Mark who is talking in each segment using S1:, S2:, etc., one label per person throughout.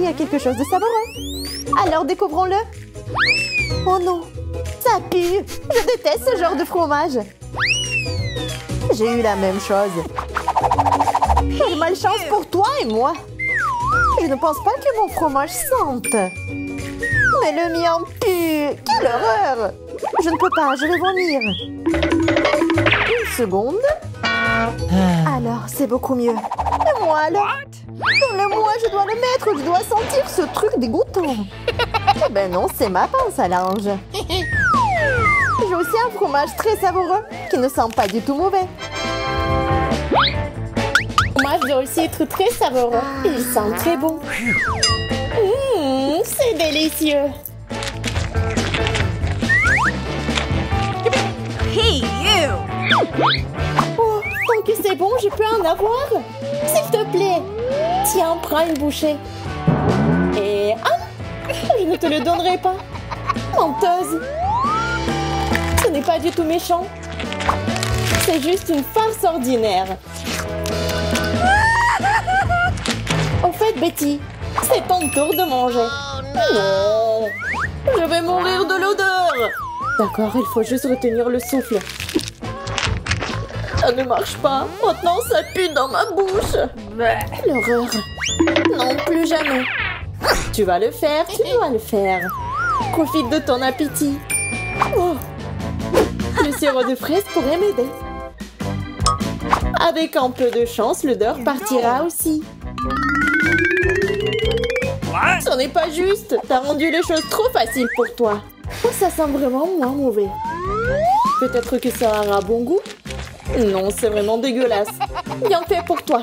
S1: y a quelque chose de savoureux. Alors découvrons-le. Oh non, ça pue. Je déteste ce genre de fromage. J'ai eu la même chose. Quelle malchance pour toi et moi. Je ne pense pas que mon fromage sente. Mais le mien pue. Quelle horreur. Je ne peux pas, je vais vomir. Une seconde. Alors, c'est beaucoup mieux. Et moi alors? Dans le moi, je dois le mettre. Je dois sentir ce truc dégoûtant. Eh ben non, c'est ma pince à linge. J'ai aussi un fromage très savoureux qui ne sent pas du tout mauvais. Le fromage doit aussi être très savoureux. Il sent très bon. C'est délicieux.
S2: Hey, you!
S1: Oh, tant que c'est bon, je peux en avoir? S'il te plaît. Tiens, prends une bouchée. Et... Ah! Je ne te le donnerai pas. Menteuse. Ce n'est pas du tout méchant. C'est juste une farce ordinaire. Au fait, Betty, c'est ton tour de manger. Non! Je vais mourir de l'odeur. D'accord, il faut juste retenir le souffle. Ça ne marche pas. Maintenant, ça pue dans ma bouche. L'horreur. Non, plus jamais. Tu vas le faire, tu dois le faire. Profite de ton appétit. Oh. Le sirop de fraise pourrait m'aider. Avec un peu de chance, l'odeur partira aussi. Ce n'est pas juste. T'as rendu les choses trop faciles pour toi. Oh, ça sent vraiment moins mauvais. Peut-être que ça aura bon goût? Non, c'est vraiment dégueulasse. Bien fait pour toi.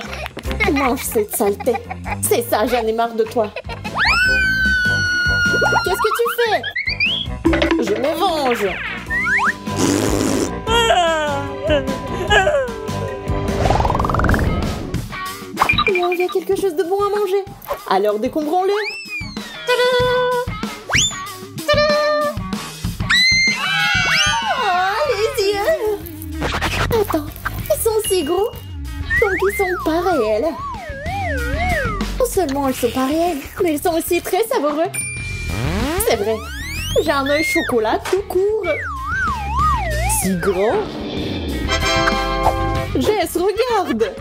S1: Mange cette saleté. C'est ça, j'en ai marre de toi. Qu'est-ce que tu fais? Je me venge. Oh, il y a quelque chose de bon à manger. Alors découvrons-le. Oh, les yeux. Attends, ils sont si gros. Donc ils sont pas réels. Non seulement ils sont pas réels, mais ils sont aussi très savoureux. C'est vrai. J'ai un œil chocolat tout court. Si grand. Jess, regarde.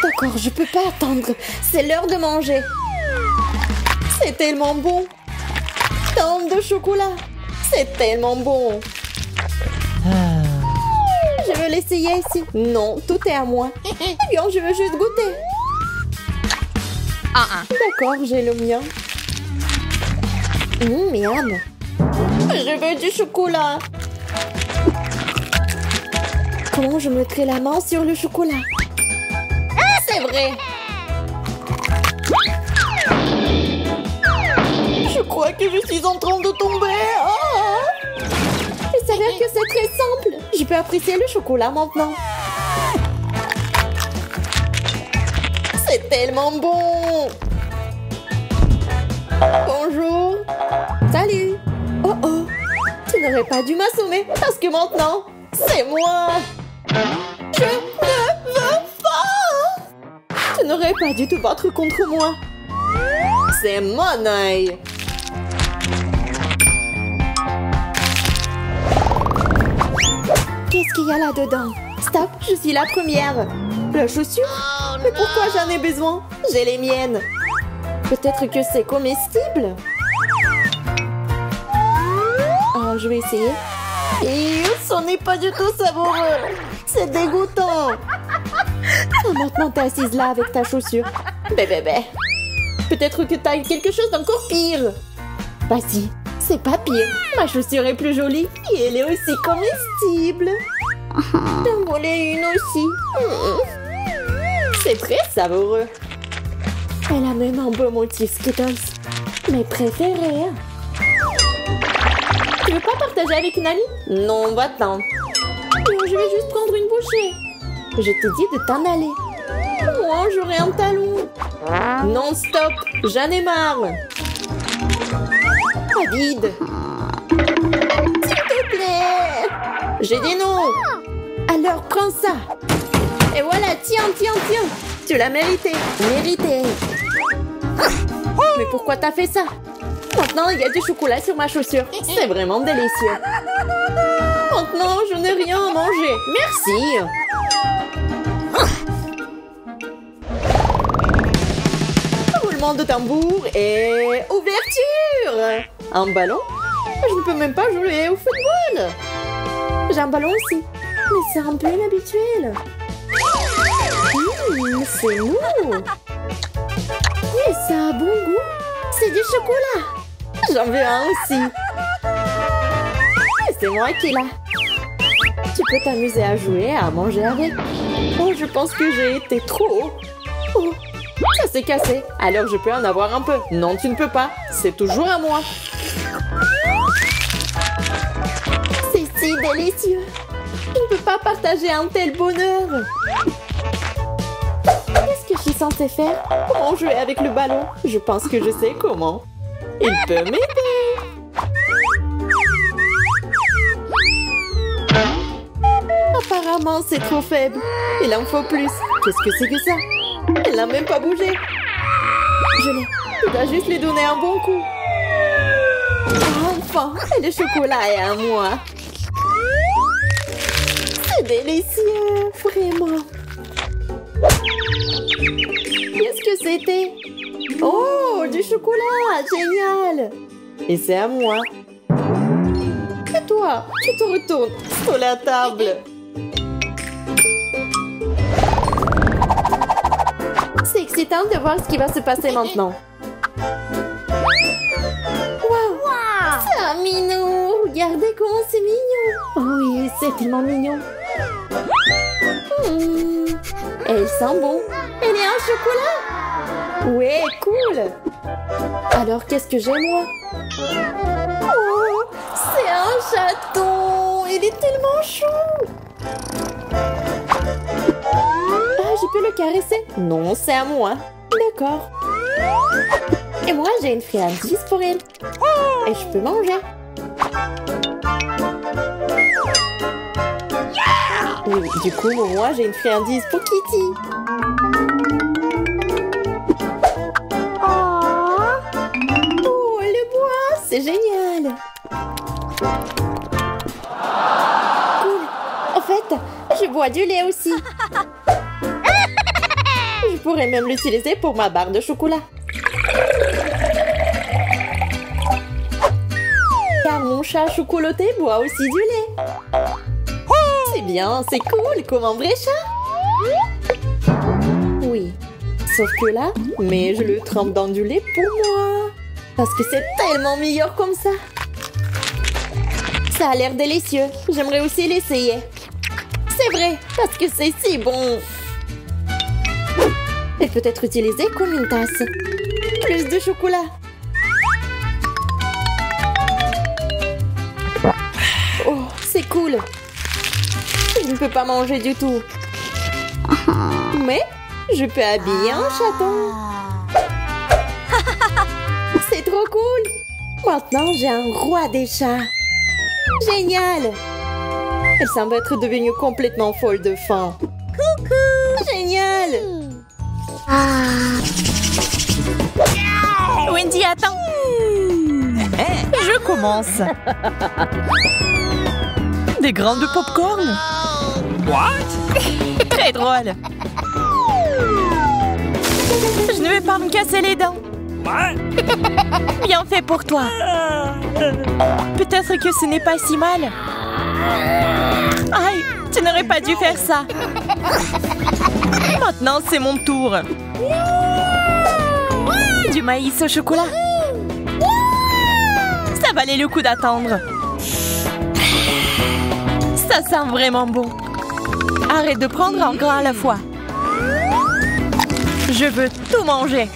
S1: D'accord, je peux pas attendre. C'est l'heure de manger. C'est tellement bon. Tant de chocolat. C'est tellement bon. Je veux l'essayer ici. Non, tout est à moi. Eh bien, je veux juste goûter. D'accord, j'ai le mien. Miam. Je veux du chocolat. Comment je mettrai la main sur le chocolat? C'est vrai. Je crois que je suis en train de tomber. Oh! Il s'avère que c'est très simple. Je peux apprécier le chocolat maintenant. C'est tellement bon. Bonjour. Salut. Oh oh. Tu n'aurais pas dû m'assommer parce que maintenant, c'est moi. Je ne veux pas. Tu n'aurais pas dû te battre contre moi. C'est mon œil. Qu'est-ce qu'il y a là-dedans? Stop, je suis la première. La chaussure? Mais pourquoi j'en ai besoin? J'ai les miennes. Peut-être que c'est comestible? Oh, je vais essayer. Et ce n'est pas du tout savoureux. C'est dégoûtant. Oh, maintenant, t'es assise là avec ta chaussure. Bébé. Peut-être que t'as quelque chose d'encore pire. Vas-y, c'est pas pire. Ma chaussure est plus jolie et elle est aussi comestible. T'en voulais une aussi. C'est très savoureux. Elle a même un beau motif Skittles. Mes préférés. Tu veux pas partager avec une amie? Non, va-t'en. Je vais juste prendre une bouchée. Je te dis de t'en aller. Moi, j'aurai un talon. Non, stop. J'en ai marre. David. S'il te plaît. J'ai des noms. Alors, prends ça. Et voilà, tiens. Tu l'as mérité. Mais pourquoi t'as fait ça? Maintenant, il y a du chocolat sur ma chaussure. C'est vraiment délicieux. Maintenant, je n'ai rien à manger. Merci. Roulement de tambour et ouverture. Un ballon? Je ne peux même pas jouer au football. J'ai un ballon aussi. Mais c'est un peu inhabituel. C'est mou. Mais ça a bon goût. C'est du chocolat. J'en veux un aussi. Et c'est moi qui l'ai. Tu peux t'amuser à jouer, à manger avec. Oh, je pense que j'ai été trop haut. Oh, ça s'est cassé. Alors je peux en avoir un peu. Non, tu ne peux pas. C'est toujours à moi. C'est si délicieux. Je ne peux pas partager un tel bonheur. Qu'est-ce que je suis censée faire? Comment jouer avec le ballon? Je pense que je sais comment. Il peut m'aider. Apparemment, c'est trop faible. Il en faut plus. Qu'est-ce que c'est que ça? Elle n'a même pas bougé. Je l'ai. Je dois juste lui donner un bon coup. Enfin, et le chocolat est à moi. C'est délicieux, vraiment. Qu'est-ce que c'était? Oh, du chocolat, génial. Et c'est à moi. Et toi, tu te retournes sur la table. C'est excitant de voir ce qui va se passer maintenant. Wow, c'est un minou. Regardez comment c'est mignon. Oh oui, c'est tellement mignon. Et il sent bon. Elle est un chocolat. Ouais, cool. Alors, qu'est-ce que j'ai, moi? Oh, c'est un chaton. Il est tellement chou. Ah, je peux le caresser? Non, c'est à moi. D'accord. Et moi, j'ai une friandise pour elle. Et je peux manger. Oui, du coup, moi, j'ai une friandise pour Kitty. Oh, le bois, c'est génial. Cool. En fait, je bois du lait aussi. Je pourrais même l'utiliser pour ma barre de chocolat. Car mon chat chocolaté boit aussi du lait. C'est bien, c'est cool, comme un vrai chat. Oui, sauf que là, mais je le trempe dans du lait pour moi. Parce que c'est tellement meilleur comme ça. Ça a l'air délicieux. J'aimerais aussi l'essayer. C'est vrai, parce que c'est si bon. Elle peut être utilisée comme une tasse. Plus de chocolat. Oh, c'est cool. Je ne peux pas manger du tout. Mais je peux habiller un chaton. C'est trop cool. Maintenant, j'ai un roi des chats. Génial. Elle semble être devenue complètement folle de faim. Coucou. Génial.
S2: Wendy, attends. Je commence. Des grains de popcorn. What? Très drôle. Je ne vais pas me casser les dents. Bien fait pour toi. Peut-être que ce n'est pas si mal. Aïe, tu n'aurais pas dû faire ça. Maintenant, c'est mon tour. Du maïs au chocolat. Ça valait le coup d'attendre. Ça sent vraiment bon. Arrête de prendre un grain à la fois. Je veux tout manger.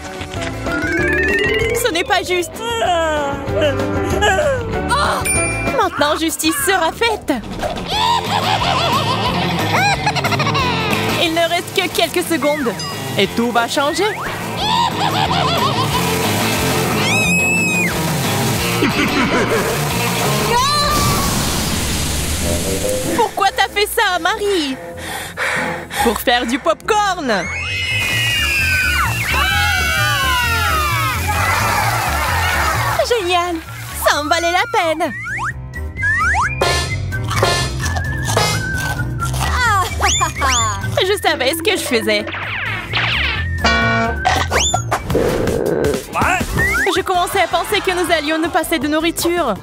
S2: Ce n'est pas juste. Maintenant, justice sera faite. Il ne reste que quelques secondes. Et tout va changer. Pourquoi t'as fait ça, Marie? Pour faire du popcorn. Ça en valait la peine. Je savais ce que je faisais. Je commençais à penser que nous allions nous passer de nourriture.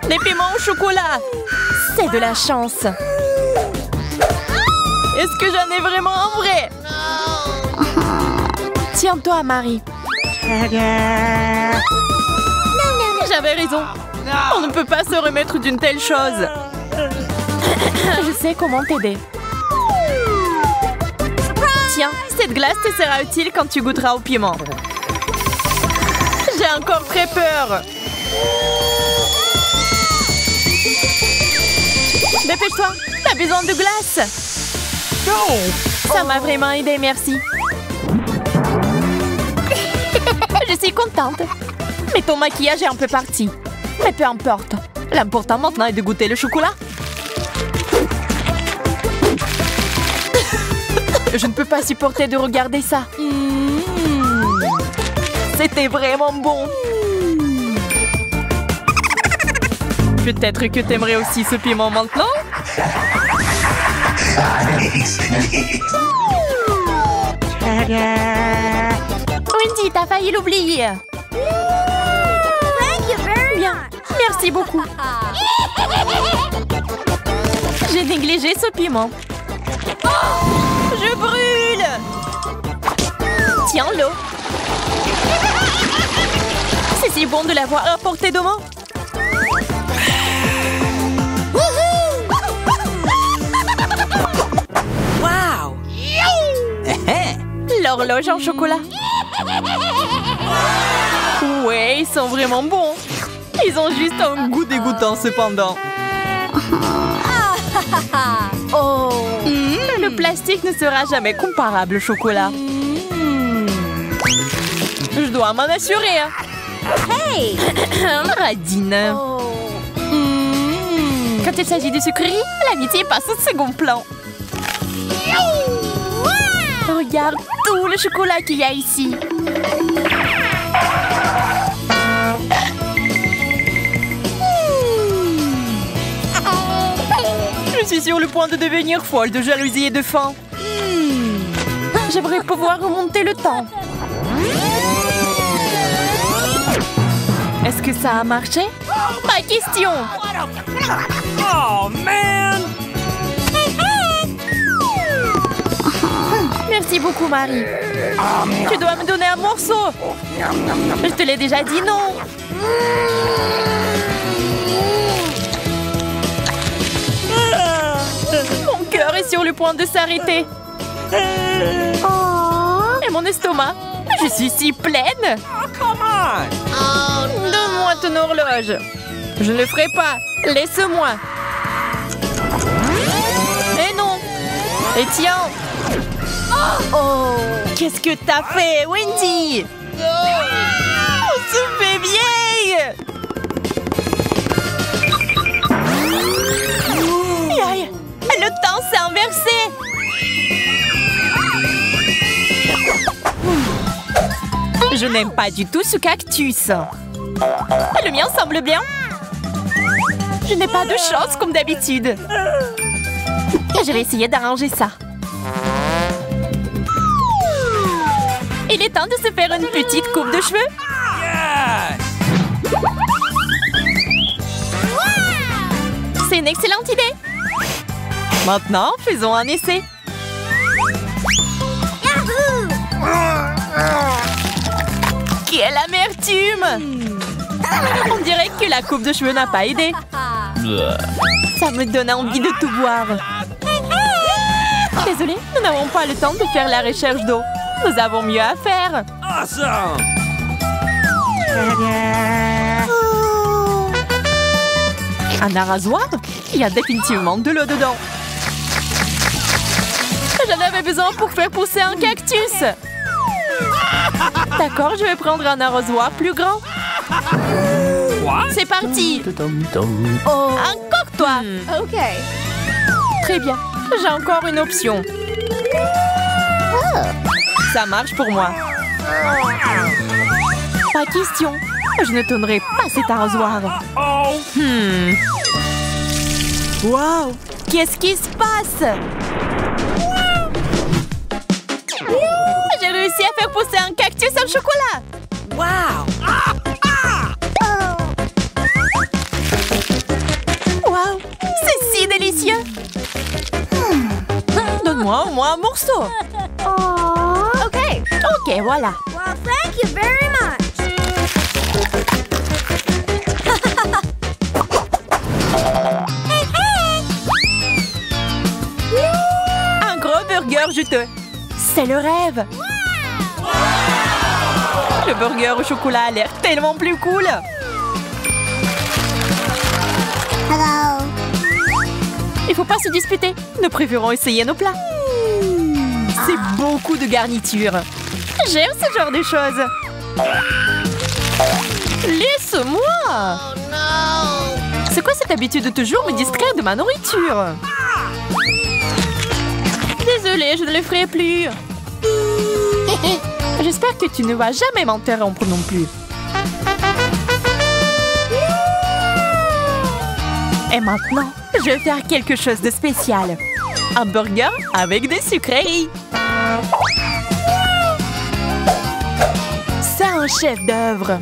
S2: Des piments au chocolat. C'est de la chance. Est-ce que j'en ai vraiment en vrai? Tiens-toi, Marie. J'avais raison. On ne peut pas se remettre d'une telle chose. Je sais comment t'aider. Tiens, cette glace te sera utile quand tu goûteras au piment. J'ai encore très peur. Dépêche-toi, t'as besoin de glace. Ça m'a vraiment aidé, merci. Je suis contente. Mais ton maquillage est un peu parti. Mais peu importe. L'important maintenant est de goûter le chocolat. Je ne peux pas supporter de regarder ça. C'était vraiment bon. Peut-être que t'aimerais aussi ce piment maintenant? Wendy, t'as failli l'oublier. Bien, merci beaucoup. J'ai négligé ce piment. Je brûle! Tiens l'eau. C'est si bon de l'avoir à portée de main. Wow! L'horloge en chocolat. Ouais, ils sont vraiment bons. Ils ont juste un goût dégoûtant cependant. Oh! Le plastique ne sera jamais comparable au chocolat. Je dois m'en assurer. Hey! Radine. Quand il s'agit de sucreries, l'amitié passe au second plan. Regarde tout le chocolat qu'il y a ici. Je suis sur le point de devenir folle de jalousie et de faim. J'aimerais pouvoir remonter le temps. Est-ce que ça a marché? Pas question. Oh, man! Merci beaucoup, Marie. Tu dois me donner un morceau. Je te l'ai déjà dit, non? Mon cœur est sur le point de s'arrêter. Et mon estomac. Je suis si pleine. Donne-moi ton horloge. Je ne le ferai pas. Laisse-moi. Et non. Et tiens. Oh. Qu'est-ce que t'as fait, Wendy? On se fait vieille. Aïe. Le temps s'est inversé. Je n'aime pas du tout ce cactus. Le mien semble bien. Je n'ai pas de chance comme d'habitude. Je vais essayer d'arranger ça. Il est temps de se faire une petite coupe de cheveux. C'est une excellente idée. Maintenant, faisons un essai. Quelle amertume! On dirait que la coupe de cheveux n'a pas aidé. Ça me donne envie de tout boire. Désolée, nous n'avons pas le temps de faire la recherche d'eau. Nous avons mieux à faire. Un arrosoir? Il y a définitivement de l'eau dedans. J'en avais besoin pour faire pousser un cactus. D'accord, je vais prendre un arrosoir plus grand. C'est parti. Encore toi.
S1: OK.
S2: Très bien. J'ai encore une option. Ça marche pour moi. Pas question. Je ne tournerai pas cet arrosoir. Wow! Qu'est-ce qui se passe? J'ai réussi à faire pousser un cactus au chocolat! Wow! Wow! C'est si délicieux! Donne-moi au moins un morceau! Ok, voilà!
S3: Well, thank you very much.
S2: Un gros burger juteux! C'est le rêve! Le burger au chocolat a l'air tellement plus cool!
S3: Hello.
S2: Il faut pas se disputer. Nous préférons essayer nos plats. C'est beaucoup de garniture. J'aime ce genre de choses. Laisse-moi! C'est quoi cette habitude de toujours me distraire de ma nourriture? Désolée, je ne le ferai plus. J'espère que tu ne vas jamais m'interrompre non plus. Et maintenant, je vais faire quelque chose de spécial. Un burger avec des sucreries. C'est un chef-d'œuvre.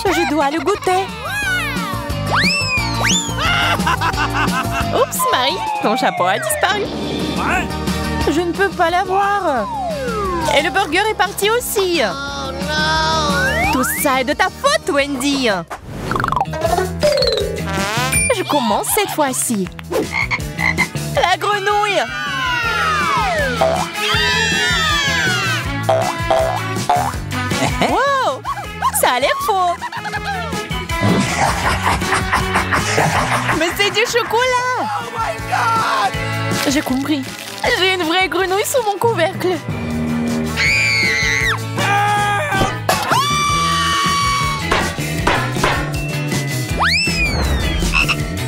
S2: Je dois le goûter. Oups, Marie, ton chapeau a disparu. Je ne peux pas l'avoir. Et le burger est parti aussi. Tout ça est de ta faute, Wendy. Je commence cette fois-ci. La grenouille. Wow, ça a l'air faux. Mais c'est du chocolat. Oh my God. J'ai compris. J'ai une vraie grenouille sous mon couvercle.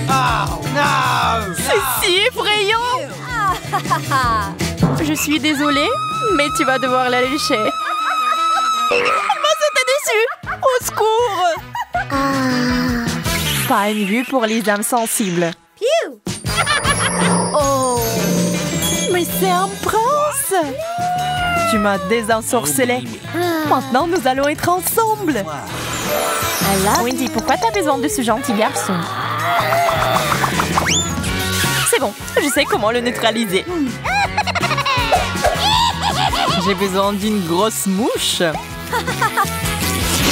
S4: Oh no!
S2: C'est si effrayant. Je suis désolée, mais tu vas devoir la lécher. Moi, c'était déçu. Au secours. Pas une vue pour les âmes sensibles.
S3: Oh.
S2: Mais c'est un prince. Tu m'as désensorcelé. Maintenant, nous allons être ensemble. Wendy, pourquoi t'as besoin de ce gentil garçon? C'est bon, je sais comment le neutraliser. J'ai besoin d'une grosse mouche.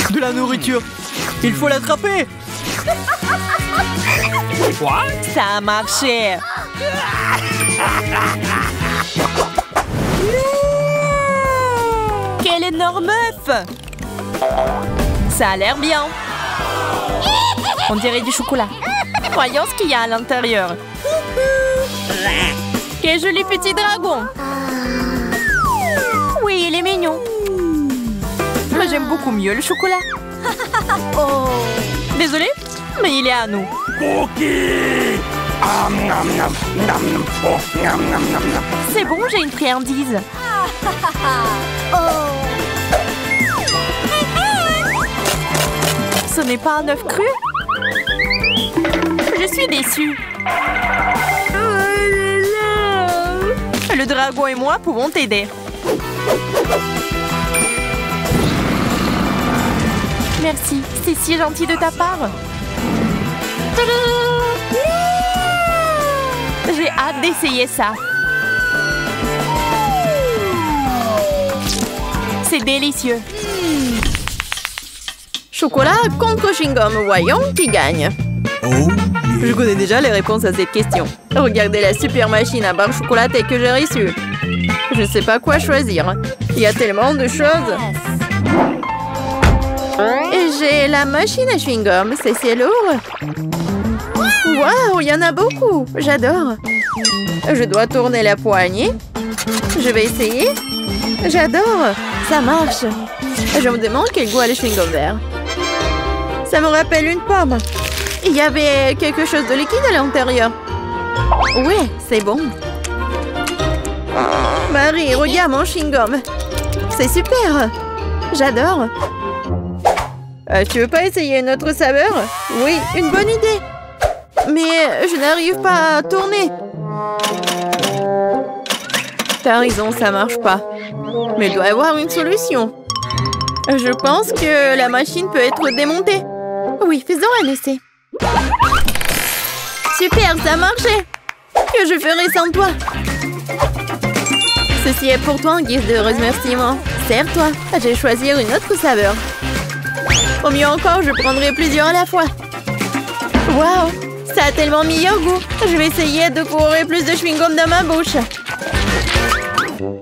S4: De la nourriture. Il faut l'attraper. Quoi?
S2: Ça a marché. Quel énorme œuf! Ça a l'air bien. On dirait du chocolat. Voyons ce qu'il y a à l'intérieur. Quel joli petit dragon. Oui, il est mignon. Mais j'aime beaucoup mieux le chocolat.
S3: Oh.
S2: Désolée, mais il est à nous.
S4: Cookie!
S2: C'est bon, j'ai une friandise.
S3: Oh.
S2: Ce n'est pas un œuf cru? Je suis déçue. Le dragon et moi pouvons t'aider. Merci, c'est si gentil de ta part. J'ai hâte d'essayer ça. C'est délicieux. Chocolat contre chewing-gum, voyons qui gagne. Je connais déjà les réponses à cette question. Regardez la super machine à barre chocolatée que j'ai reçue. Je ne sais pas quoi choisir. Il y a tellement de choses. Et j'ai la machine à chewing-gum, c'est lourd. Waouh, il y en a beaucoup. J'adore. Je dois tourner la poignée. Je vais essayer. J'adore. Ça marche. Je me demande quel goût a le chewing-gum vert. Ça me rappelle une pomme. Il y avait quelque chose de liquide à l'intérieur. Ouais, c'est bon. Marie, regarde mon chewing-gum.
S1: C'est super! J'adore! Tu veux pas essayer une autre saveur? Oui, une bonne idée! Mais je n'arrive pas à tourner! T'as raison, ça marche pas. Mais il doit y avoir une solution. Je pense que la machine peut être démontée. Oui, faisons un essai. Super, ça a marché! Que je ferai sans toi? Ceci est pour toi en guise de remerciement. Sers-toi, je vais choisir une autre saveur. Au mieux encore, je prendrai plusieurs à la fois. Waouh, ça a tellement meilleur goût. Je vais essayer de courir plus de chewing-gum dans ma bouche.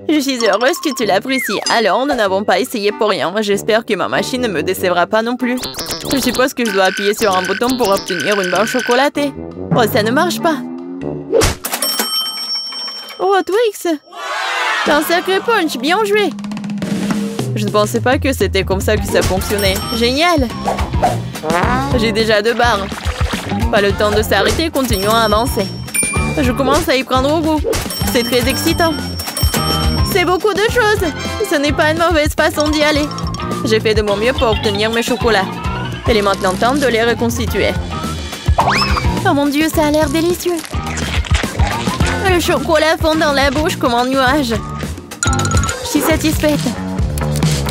S1: Je suis heureuse que tu l'apprécies. Alors, nous n'avons pas essayé pour rien. J'espère que ma machine ne me décevra pas non plus. Je suppose que je dois appuyer sur un bouton pour obtenir une barre chocolatée. Oh, ça ne marche pas. Oh, Twix! T'as un sacré punch, bien joué! Je ne pensais pas que c'était comme ça que ça fonctionnait. Génial! J'ai déjà 2 barres. Pas le temps de s'arrêter, continuons à avancer. Je commence à y prendre au goût. C'est très excitant. C'est beaucoup de choses. Ce n'est pas une mauvaise façon d'y aller. J'ai fait de mon mieux pour obtenir mes chocolats. Il est maintenant temps de les reconstituer. Oh mon Dieu, ça a l'air délicieux. Le chocolat fond dans la bouche comme un nuage. Je suis satisfaite.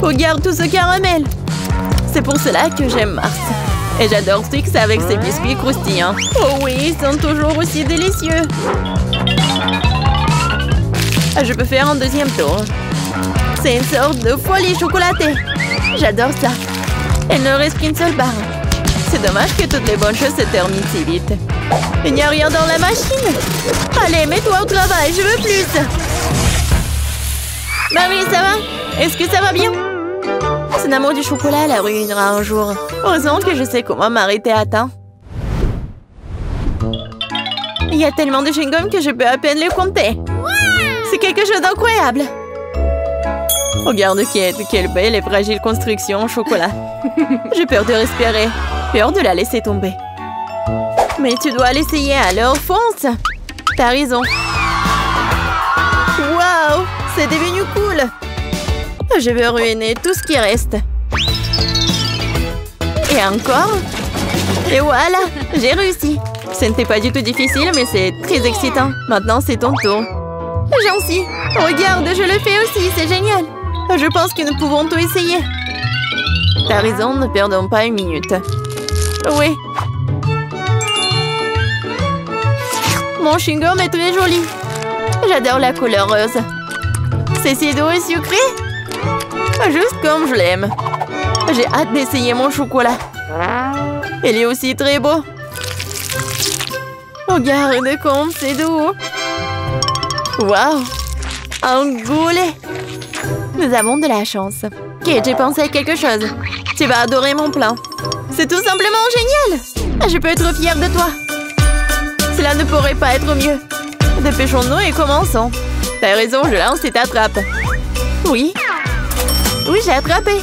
S1: Regarde tout ce caramel. C'est pour cela que j'aime Mars. Et j'adore Twix avec ses biscuits croustillants. Oh oui, ils sont toujours aussi délicieux. Je peux faire un deuxième tour. C'est une sorte de folie chocolatée. J'adore ça. Il ne reste qu'une seule barre. C'est dommage que toutes les bonnes choses se terminent si vite. Il n'y a rien dans la machine. Allez, mets-toi au travail, je veux plus. Marie, ça va? Est-ce que ça va bien? Son amour du chocolat la ruinera un jour. Heureusement que je sais comment m'arrêter à temps. Il y a tellement de chewing-gum que je peux à peine les compter. C'est quelque chose d'incroyable. Regarde quelle belle et fragile construction en chocolat. J'ai peur de respirer. Peur de la laisser tomber. Mais tu dois l'essayer, alors fonce! T'as raison. Waouh! C'est devenu cool! Je veux ruiner tout ce qui reste. Et encore? Et voilà! J'ai réussi! Ce n'était pas du tout difficile, mais c'est très excitant. Maintenant, c'est ton tour. J'en suis! Regarde, je le fais aussi, c'est génial! Je pense que nous pouvons tout essayer. T'as raison, ne perdons pas une minute. Oui. Mon chewing-gum est très joli. J'adore la couleur rose. C'est si doux et sucré. Juste comme je l'aime. J'ai hâte d'essayer mon chocolat. Il est aussi très beau. Regarde comme c'est doux. Waouh! Un goulet. Nous avons de la chance. Ok, j'ai pensé à quelque chose. Tu vas adorer mon plan. C'est tout simplement génial. Je peux être fière de toi. Cela ne pourrait pas être mieux. Dépêchons-nous et commençons. T'as raison, je lance et t'attrape. Oui. Oui, j'ai attrapé.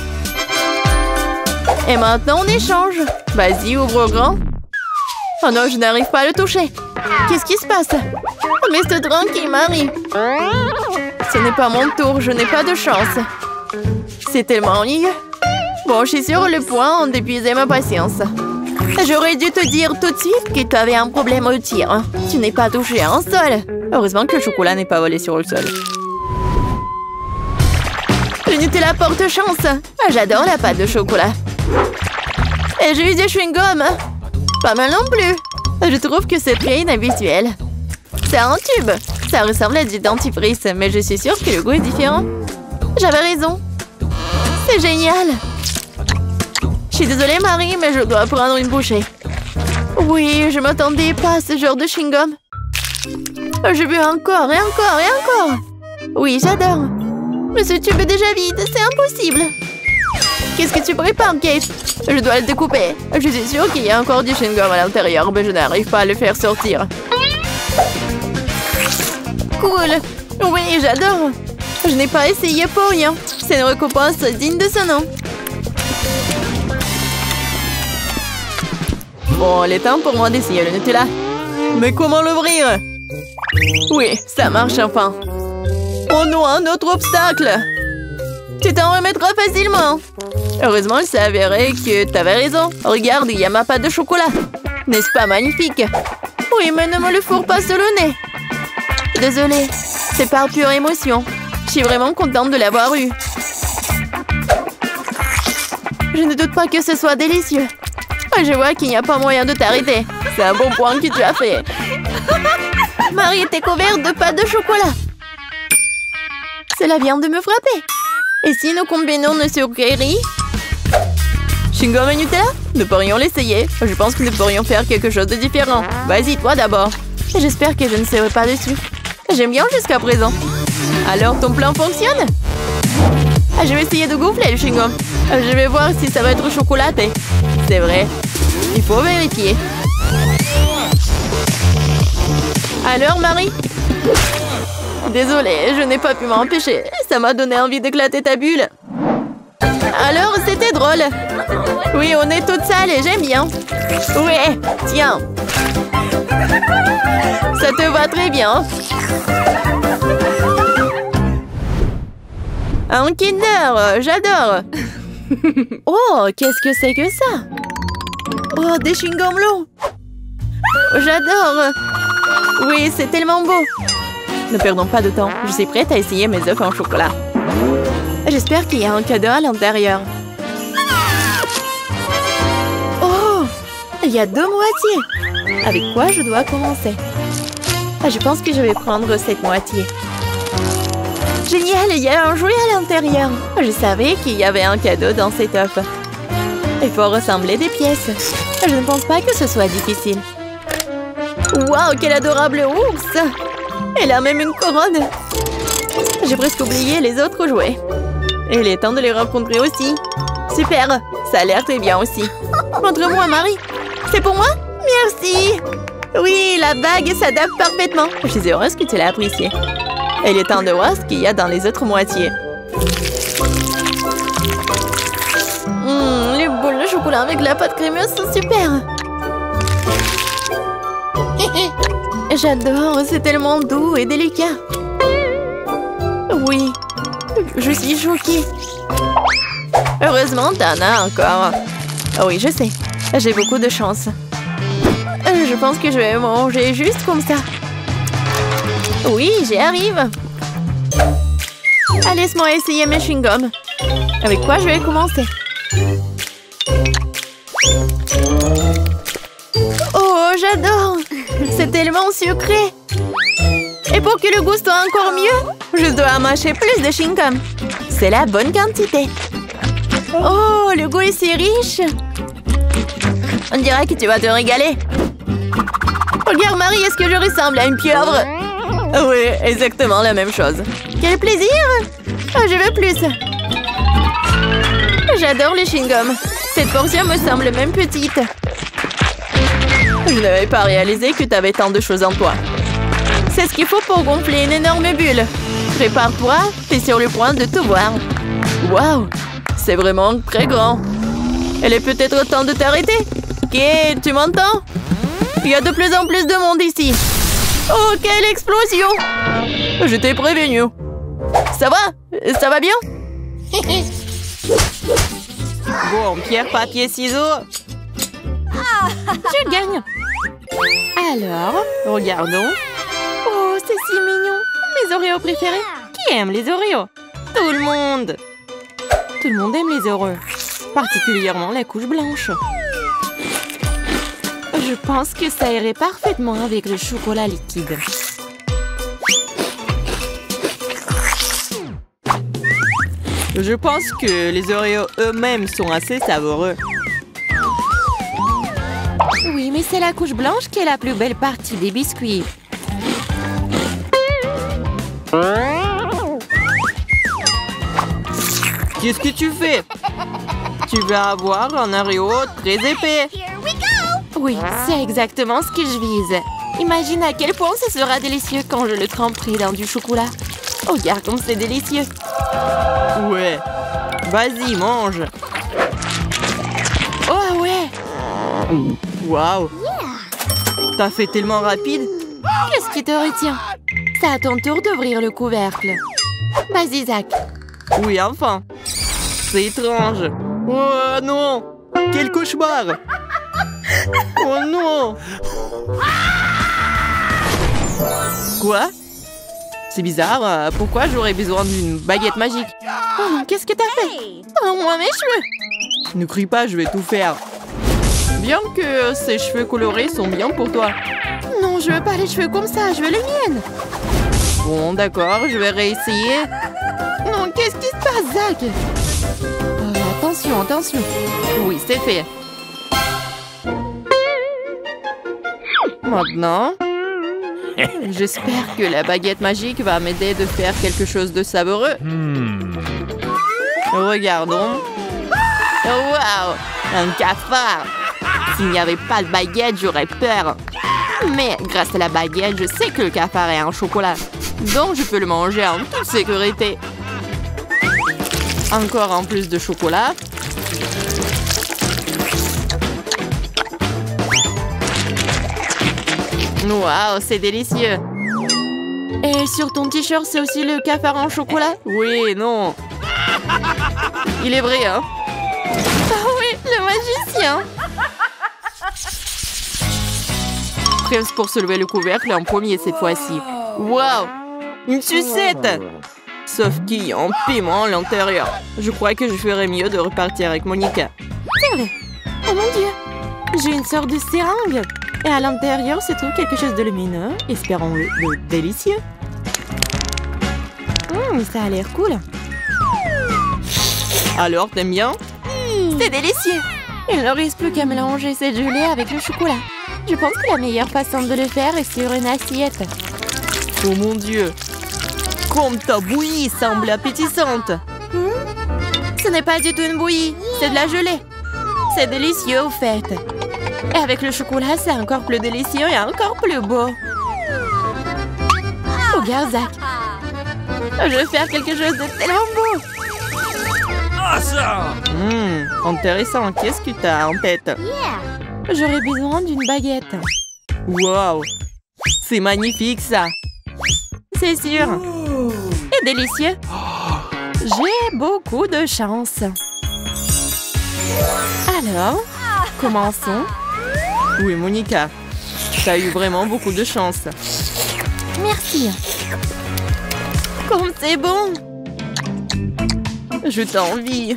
S1: Et maintenant, on échange. Vas-y, ouvre grand. Oh non, je n'arrive pas à le toucher. Qu'est-ce qui se passe? Reste tranquille, Marie. Ce n'est pas mon tour, je n'ai pas de chance. C'est tellement ennuyeux. Bon, je suis sur le point d'épuiser ma patience. J'aurais dû te dire tout de suite que tu avais un problème au tir. Tu n'es pas touché à un sol. Heureusement que le chocolat n'est pas volé sur le sol. Le Nutella porte chance. J'adore la pâte de chocolat. Et j'ai eu des chewing-gums. Pas mal non plus. Je trouve que c'est très inhabituel. C'est un tube. Ça ressemble à du dentifrice, mais je suis sûre que le goût est différent. J'avais raison. C'est génial. Je suis désolée, Marie, mais je dois prendre une bouchée. Oui, je m'attendais pas à ce genre de chewing-gum. Je veux encore et encore et encore. Oui, j'adore. Mais ce tube est déjà vide, c'est impossible. Qu'est-ce que tu prépares, Kate? Je dois le découper. Je suis sûre qu'il y a encore du chewing-gum à l'intérieur, mais je n'arrive pas à le faire sortir. Cool. Oui, j'adore. Je n'ai pas essayé pour rien. C'est une récompense digne de ce nom. Bon, il est temps pour moi d'essayer le Nutella. Mais comment l'ouvrir? Oui, ça marche enfin. Oh non, un autre obstacle.
S2: Tu t'en remettras facilement. Heureusement, il s'est avéré que t'avais raison. Regarde, il y a ma pâte de chocolat. N'est-ce pas magnifique? Oui, mais ne me le fourre pas sur le nez. Désolée, c'est par pure émotion. Je suis vraiment contente de l'avoir eu. Je ne doute pas que ce soit délicieux. Je vois qu'il n'y a pas moyen de t'arrêter. C'est un bon point que tu as fait. Marie était couverte de pâte de chocolat. Cela vient de me frapper. Et si nous combinons nos sucreries? Chewing-gum et Nutella? Nous pourrions l'essayer. Je pense que nous pourrions faire quelque chose de différent. Vas-y, toi d'abord. J'espère que je ne serai pas déçue. J'aime bien jusqu'à présent. Alors, ton plan fonctionne? Je vais essayer de gonfler le chewing-gum. Je vais voir si ça va être chocolaté. C'est vrai. Il faut vérifier. Alors, Marie? Désolée, je n'ai pas pu m'empêcher. Ça m'a donné envie d'éclater ta bulle. Alors, c'était drôle. Oui, on est toutes sales et j'aime bien. Ouais, tiens. Ça te va très bien. Un Kinder, j'adore. Oh, qu'est-ce que c'est que ça? Oh, des chewing-gums longs. J'adore. Oui, c'est tellement beau. Ne perdons pas de temps. Je suis prête à essayer mes œufs en chocolat. J'espère qu'il y a un cadeau à l'intérieur. Oh, il y a 2 moitiés. Avec quoi je dois commencer? Je pense que je vais prendre cette moitié. Génial, il y a un jouet à l'intérieur. Je savais qu'il y avait un cadeau dans cet œuf. Il faut rassembler des pièces. Je ne pense pas que ce soit difficile. Waouh, quel adorable ours! Elle a même une couronne. J'ai presque oublié les autres jouets. Il est temps de les rencontrer aussi. Super, ça a l'air très bien aussi. Montre-moi, Marie. C'est pour moi? Merci. Oui, la bague s'adapte parfaitement. Je suis heureuse que tu l'aies appréciée. Il est temps de voir ce qu'il y a dans les autres moitiés. Les boules de chocolat avec la pâte crémeuse sont super. J'adore, c'est tellement doux et délicat. Oui, je suis choquée. Heureusement, t'en as encore. Oui, je sais, j'ai beaucoup de chance. Je pense que je vais manger juste comme ça. Oui, j'y arrive. Laisse-moi essayer mes chewing-gums. Avec quoi je vais commencer? Oh, j'adore! C'est tellement sucré! Et pour que le goût soit encore mieux, je dois mâcher plus de chewing-gum. C'est la bonne quantité. Oh, le goût est si riche! On dirait que tu vas te régaler. Regarde, Marie, est-ce que je ressemble à une pieuvre? Oui, exactement la même chose. Quel plaisir! Je veux plus. J'adore les chewing-gums. Cette portion me semble même petite. Je n'avais pas réalisé que tu avais tant de choses en toi. C'est ce qu'il faut pour gonfler une énorme bulle. Prépare-toi, t'es sur le point de tout voir. Waouh, c'est vraiment très grand. Il est peut-être temps de t'arrêter. Ok, tu m'entends? Il y a de plus en plus de monde ici. Oh, quelle explosion! Je t'ai prévenu. Ça va? Ça va bien? Bon, pierre, papier, ciseaux. Je gagne. Alors, regardons. Oh, c'est si mignon. Mes Oreos préférés. Qui aime les Oreos? Tout le monde. Tout le monde aime les Oreos. Particulièrement la couche blanche. Je pense que ça irait parfaitement avec le chocolat liquide. Je pense que les Oreos eux-mêmes sont assez savoureux. Oui, mais c'est la couche blanche qui est la plus belle partie des biscuits. Qu'est-ce que tu fais? Tu vas avoir un Oreo très épais. Oui, c'est exactement ce que je vise. Imagine à quel point ce sera délicieux quand je le tremperai dans du chocolat. Oh, regarde comme c'est délicieux. Ouais. Vas-y, mange. Oh, ouais. Waouh. T'as fait tellement rapide. Qu'est-ce qui te retient? C'est à ton tour d'ouvrir le couvercle. Vas-y, Zach.
S5: Oui, enfin. C'est étrange. Oh non! Quel cauchemar! Oh non! Quoi? C'est bizarre, pourquoi j'aurais besoin d'une baguette magique? Oh non, qu'est-ce que t'as fait? Oh, moi, mes cheveux! Ne crie pas, je vais tout faire. Bien que ces cheveux colorés sont bien pour toi. Non, je veux pas les cheveux comme ça, je veux les miennes. Bon, d'accord, je vais réessayer. Non, qu'est-ce qui se passe, Zach? Attention, attention. Oui, c'est fait. Maintenant, j'espère que la baguette magique va m'aider de faire quelque chose de savoureux. Regardons. Waouh! Un cafard! S'il n'y avait pas de baguette, j'aurais peur. Mais grâce à la baguette, je sais que le cafard est un chocolat. Donc je peux le manger en toute sécurité. Encore un plus de chocolat. Waouh, c'est délicieux. Et sur ton t-shirt, c'est aussi le cafard en chocolat? Oui, non. Il est vrai, hein? Ah oui, le magicien. Prêt pour soulever le couvercle en premier cette fois-ci. Waouh! Une sucette! Sauf qu'il y a un piment à l'intérieur. Je crois que je ferais mieux de repartir avec Monica. C'est vrai. Oh mon Dieu! J'ai une sorte de seringue. Et à l'intérieur se trouve quelque chose de lumineux. Espérons-le de délicieux. Ça a l'air cool. Alors, t'aimes bien? C'est délicieux. Il ne reste plus qu'à mélanger cette gelée avec le chocolat. Je pense que la meilleure façon de le faire est sur une assiette. Oh mon Dieu! Comme ta bouillie semble appétissante. Ce n'est pas du tout une bouillie, c'est de la gelée. C'est délicieux au fait. Et avec le chocolat, c'est encore plus délicieux et encore plus beau. Regarde, Zach. Je vais faire quelque chose de tellement beau. Intéressant. Qu'est-ce que tu as en tête? J'aurais besoin d'une baguette. Wow! C'est magnifique, ça. C'est sûr. Et délicieux. J'ai beaucoup de chance. Alors, commençons. Oui, Monica. Tu as eu vraiment beaucoup de chance. Merci. Comme c'est bon. Je t'envie.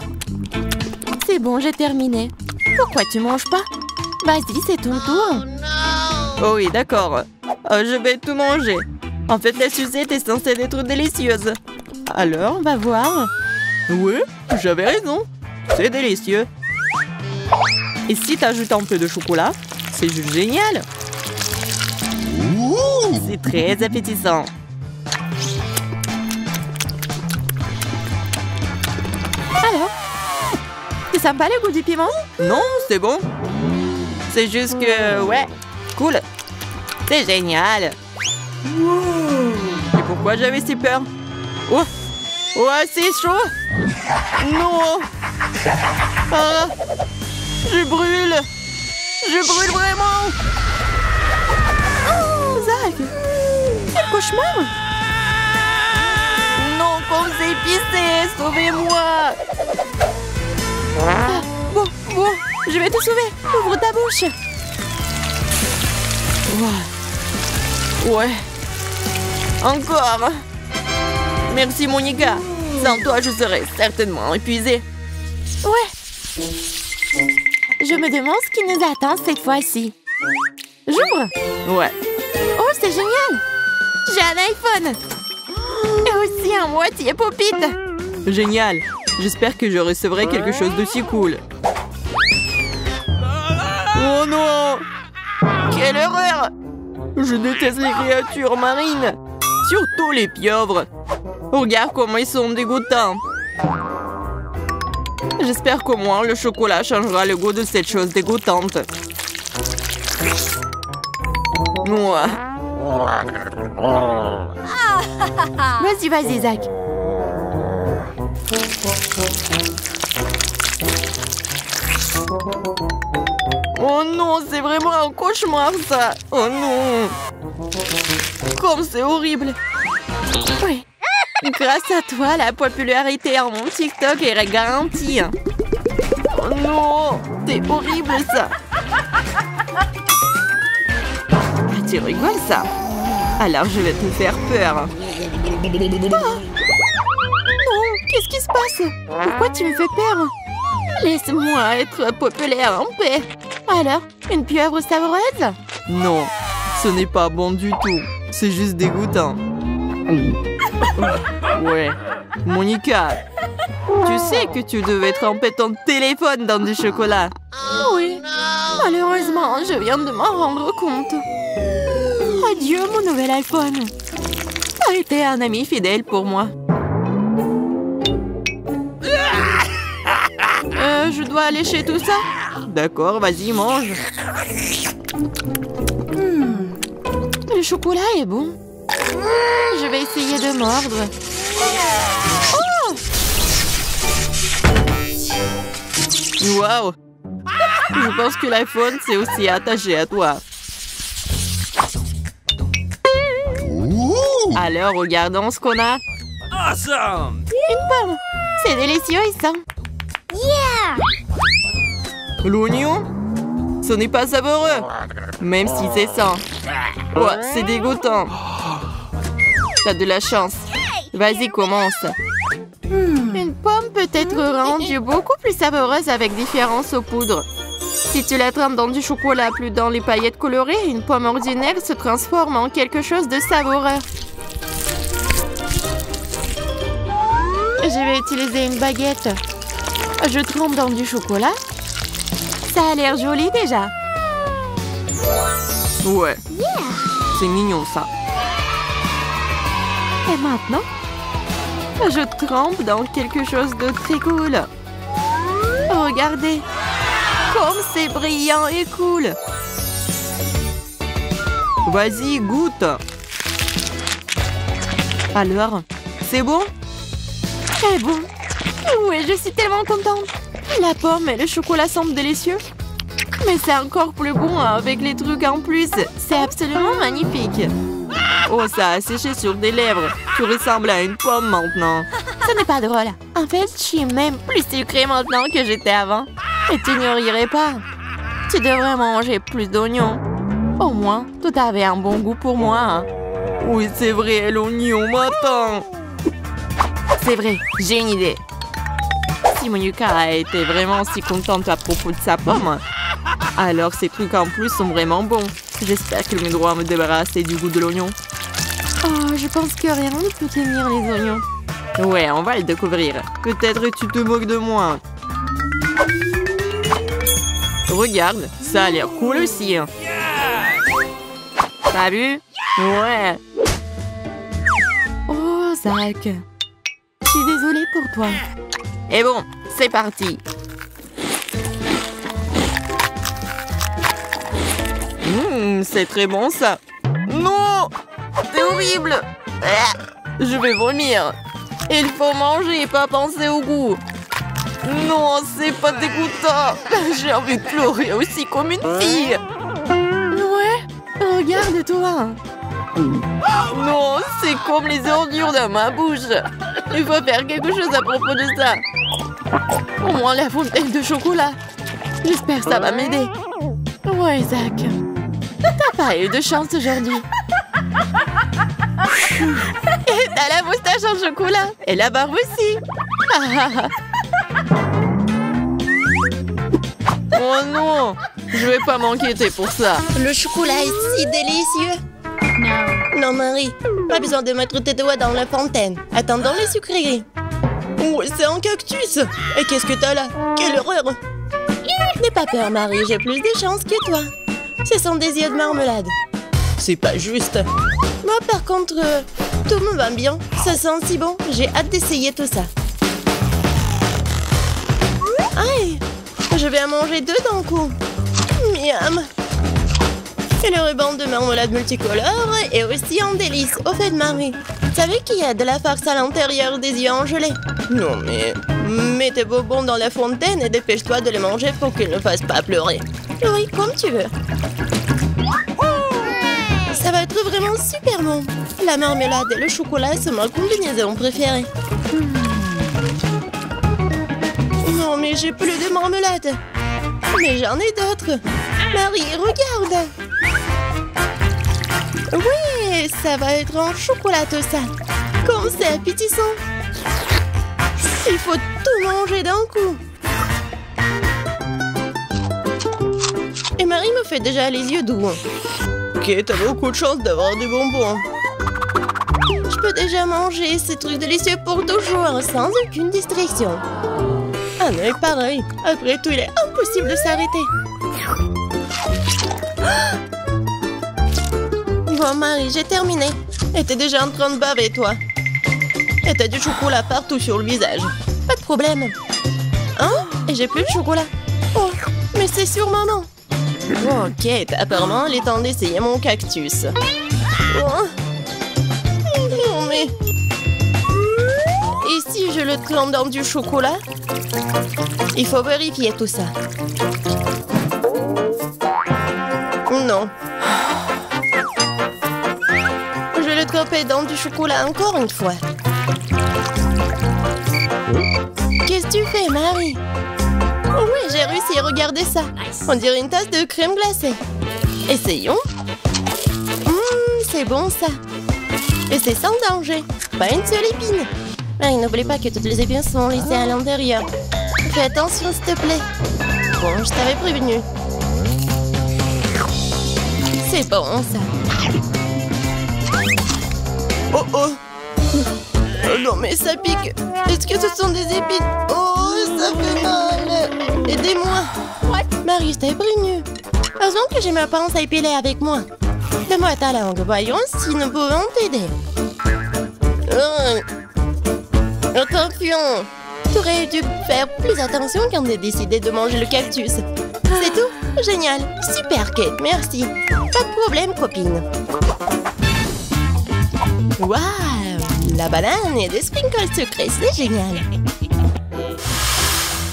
S5: C'est bon, j'ai terminé. Pourquoi tu manges pas? Vas-y, c'est ton tour. Oh oui, d'accord. Je vais tout manger. En fait, la sucette est censée être délicieuse. Alors, on va voir. Oui, j'avais raison. C'est délicieux. Et si tu ajoutes un peu de chocolat, c'est juste génial. C'est très appétissant. Alors, c'est sympa le goût du piment? Non, c'est bon. C'est juste que, ouais, cool. C'est génial. Et pourquoi j'avais si peur? Oh, ouais, c'est chaud. Non. Ah, je brûle. Je brûle vraiment. Oh, Zach, quel cauchemar. Non, comme c'est épicé, sauvez-moi. Ah, bon, je vais te sauver. Ouvre ta bouche. Ouais. Encore. Merci, Monica. Sans toi, je serais certainement épuisée. Ouais. Je me demande ce qui nous attend cette fois-ci. J'ouvre. Ouais. Oh, c'est génial. J'ai un iPhone. Et aussi un moitié pop-it. Génial. J'espère que je recevrai quelque chose de si cool. Oh non! Quelle horreur! Je déteste les créatures marines. Surtout les pieuvres. Regarde comment ils sont dégoûtants. J'espère qu'au moins le chocolat changera le goût de cette chose dégoûtante. Ouais. Vas-y, Zach. Oh non, c'est vraiment un cauchemar, ça. Oh non. Comme c'est horrible. Oui. Grâce à toi, la popularité en mon TikTok est garantie. Oh non, c'est horrible ça. Ah, tu rigoles ça? Alors je vais te faire peur. Non, qu'est-ce qui se passe? Pourquoi tu me fais peur? Laisse-moi être populaire en paix. Alors, une pieuvre savoureuse? Non, ce n'est pas bon du tout. C'est juste dégoûtant. Ouais. Monica, tu sais que tu devais tremper ton téléphone dans du chocolat. Oui. Malheureusement, je viens de m'en rendre compte. Adieu, mon nouvel iPhone. Tu as été un ami fidèle pour moi. Je dois lécher tout ça? D'accord, vas-y, mange. Le chocolat est bon. Je vais essayer de mordre. Oh! Wow! Je pense que l'iPhone s'est aussi attaché à toi. Alors, regardons ce qu'on a.
S4: Awesome!
S5: Une pomme. C'est délicieux, ça.
S3: Yeah!
S5: L'oignon? Ce n'est pas savoureux. Même si c'est ça. Ouais, c'est dégoûtant. T'as de la chance. Vas-y, commence. Une pomme peut être rendue beaucoup plus savoureuse avec différentes saupoudres. Si tu la trempes dans du chocolat plus dans les paillettes colorées, une pomme ordinaire se transforme en quelque chose de savoureux. Je vais utiliser une baguette. Je trempe dans du chocolat. Ça a l'air joli déjà. Ouais. C'est mignon ça. Et maintenant, je trempe dans quelque chose de très cool. Regardez, comme c'est brillant et cool. Vas-y, goûte. Alors, c'est bon? Très bon. Oui, je suis tellement contente. La pomme et le chocolat semblent délicieux. Mais c'est encore plus bon avec les trucs en plus. C'est absolument magnifique. Oh, ça a séché sur des lèvres. Tu ressembles à une pomme maintenant. Ce n'est pas drôle. En fait, je suis même plus sucrée maintenant que j'étais avant. Et tu n'y rirais pas. Tu devrais manger plus d'oignons. Au moins, tout avait un bon goût pour moi. Hein. Oui, c'est vrai, l'oignon m'attend. C'est vrai, j'ai une idée. Si Monica a été vraiment si contente à propos de sa pomme, alors ces trucs en plus sont vraiment bons. J'espère qu'elle me doit me débarrasser du goût de l'oignon. Oh, je pense que rien ne peut tenir les oignons. Ouais, on va le découvrir. Peut-être tu te moques de moi. Regarde, ça a l'air cool aussi. T'as vu? Ouais. Oh, Zach. Je suis désolée pour toi. Et bon, c'est parti. C'est très bon ça. Non, c'est horrible. Je vais vomir. Il faut manger et pas penser au goût. Non, c'est pas dégoûtant. J'ai envie de pleurer aussi comme une fille. Ouais, regarde-toi. Non, c'est comme les ordures dans ma bouche. Il faut faire quelque chose à propos de ça. Au moins la fontaine de chocolat. J'espère que ça va m'aider. Ouais, Zach. T'as pas eu de chance aujourd'hui. Et t'as la moustache en chocolat. Et la barbe aussi. Oh non, je vais pas m'inquiéter pour ça.
S1: Le chocolat est si délicieux. Non, Marie, pas besoin de mettre tes doigts dans la fontaine. Attendons les sucreries. Oh, c'est un cactus. Et qu'est-ce que t'as là? Quelle horreur. N'aie pas peur, Marie, j'ai plus de chance que toi. Ce sont des yeux de marmelade. C'est pas juste. Moi, par contre, tout me va bien. Ça sent si bon. J'ai hâte d'essayer tout ça. Aïe, je vais en manger deux d'un coup. Miam. Et le ruban de marmelade multicolore est aussi un délice. Au fait, Marie, tu savais qu'il y a de la farce à l'intérieur des yeux en gelée? Non, mais mets tes bonbons dans la fontaine et dépêche-toi de les manger pour qu'ils ne fassent pas pleurer. Oui, comme tu veux. Ça va être vraiment super bon.
S5: La marmelade et le chocolat sont ma combinaison préférée. Non, mais j'ai plus de marmelade. Mais j'en ai d'autres. Marie, regarde. Oui, ça va être en chocolat tout ça. Comme c'est appétissant. Il faut tout manger d'un coup. Et Marie me fait déjà les yeux doux. Ok, t'as beaucoup de chance d'avoir des bonbons. Je peux déjà manger ces trucs délicieux pour toujours, sans aucune distraction. Ah non, et pareil. Après tout, il est impossible de s'arrêter. Bon, Marie, j'ai terminé. Et t'es déjà en train de baver, toi. Et t'as du chocolat partout sur le visage. Pas de problème. Hein? Et j'ai plus de chocolat. Oh, mais c'est sûrement non. Ok, apparemment, il est temps d'essayer mon cactus. Oh. Non, mais... Et si je le trempe dans du chocolat? Il faut vérifier tout ça. Non. Je vais le tremper dans du chocolat encore une fois. Qu'est-ce que tu fais, Marie? Oh oui, j'ai réussi, regardez ça. On dirait une tasse de crème glacée. Essayons. C'est bon ça. Et c'est sans danger. Pas une seule épine. Marie, n'oublie pas que toutes les épines sont laissées à l'intérieur. Fais attention, s'il te plaît. Bon, je t'avais prévenu. C'est bon, ça. Oh, oh. Oh non, mais ça pique. Est-ce que ce sont des épines? Oh, ça fait mal. Aidez-moi. Marie, je t'avais prévenu. Heureusement que j'ai ma pince à épiler avec moi. Donne-moi ta langue. Voyons si nous pouvons t'aider. Attention. Tu aurais dû faire plus attention quand j'ai décidé de manger le cactus. C'est tout? Génial. Super, Kate. Merci. Pas de problème, copine. Waouh! La banane et des sprinkles sucrés, c'est génial.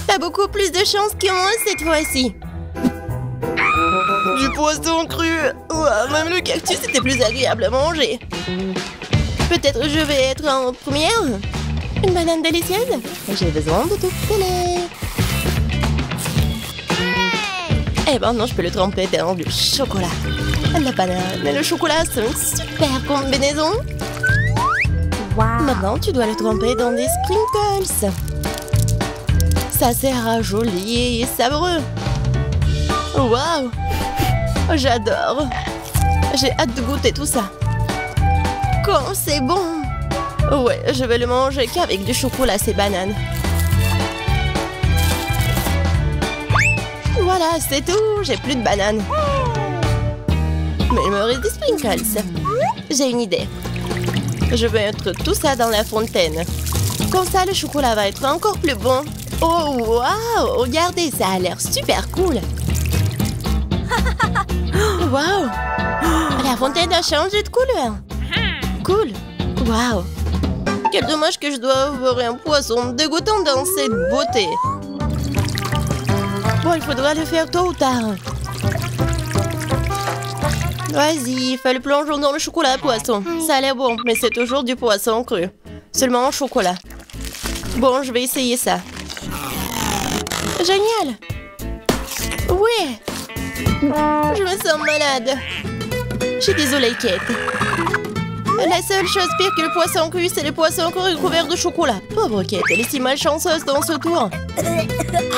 S5: T'as beaucoup plus de chance que moi cette fois-ci. Du poisson cru. Ouah, même le cactus était plus agréable à manger. Peut-être je vais être en première. Une banane délicieuse. J'ai besoin de tout filer. Et maintenant, je peux le tremper dans du chocolat. La banane et le chocolat sont une super combinaison. Maintenant, tu dois le tremper dans des sprinkles. Ça sera joli et savoureux. Waouh! J'adore. J'ai hâte de goûter tout ça. Comme c'est bon! Ouais, je vais le manger qu'avec du chocolat, ces bananes. Voilà, c'est tout. J'ai plus de bananes. Mais il me reste des sprinkles. J'ai une idée. Je vais mettre tout ça dans la fontaine. Comme ça, le chocolat va être encore plus bon. Oh, waouh! Regardez, ça a l'air super cool. Waouh! La fontaine a changé de couleur. Cool. Waouh! Quel dommage que je dois avoir un poisson dégoûtant dans cette beauté. Bon, il faudra le faire tôt ou tard. Vas-y, fais le plongeon dans le chocolat, poisson. Ça a l'air bon, mais c'est toujours du poisson cru. Seulement en chocolat. Bon, je vais essayer ça. Génial! Ouais! Je me sens malade. Je suis désolée, Kate. La seule chose pire que le poisson cru, c'est le poisson cru couvert de chocolat. Pauvre Kate, elle est si malchanceuse dans ce tour.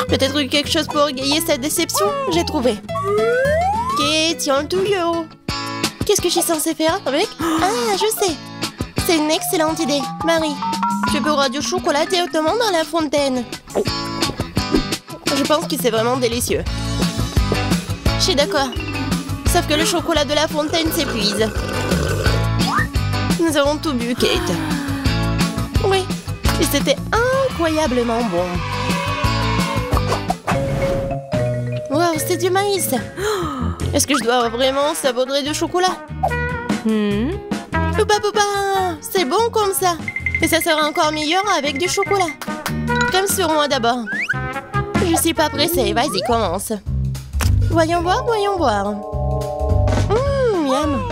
S5: Peut-être quelque chose pour égayer cette déception? J'ai trouvé. Kate, tiens le tuyau. Qu'est-ce que je suis censée faire avec? Ah, je sais. C'est une excellente idée. Marie, tu beurras du chocolat directement dans la fontaine. Je pense que c'est vraiment délicieux. Je suis d'accord. Sauf que le chocolat de la fontaine s'épuise. Nous avons tout bu, Kate. Oui, et c'était incroyablement bon. Wow, c'est du maïs. Est-ce que je dois vraiment saupoudrer du chocolat? Poupa poupa, c'est bon comme ça. Et ça sera encore meilleur avec du chocolat. Comme sur moi d'abord. Je suis pas pressée, vas-y, commence. Voyons voir, voyons voir. Miam.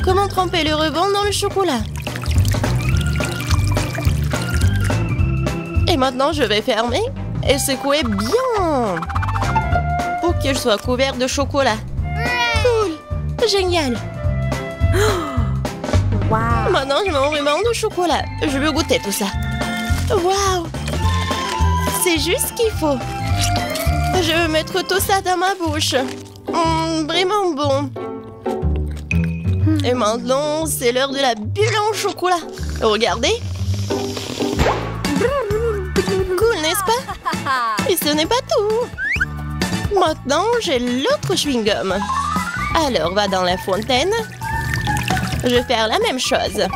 S5: Comment tremper le ruban dans le chocolat? Et maintenant, je vais fermer et secouer bien pour qu'il soit couvert de chocolat. Cool! Génial!
S3: Wow.
S5: Maintenant, je mets mon ruban de chocolat. Je veux goûter tout ça. Waouh! C'est juste ce qu'il faut. Je veux mettre tout ça dans ma bouche. Vraiment bon. Et maintenant, c'est l'heure de la bulle en chocolat. Regardez. Cool, n'est-ce pas? Et ce n'est pas tout. Maintenant, j'ai l'autre chewing-gum. Alors, va dans la fontaine. Je vais faire la même chose.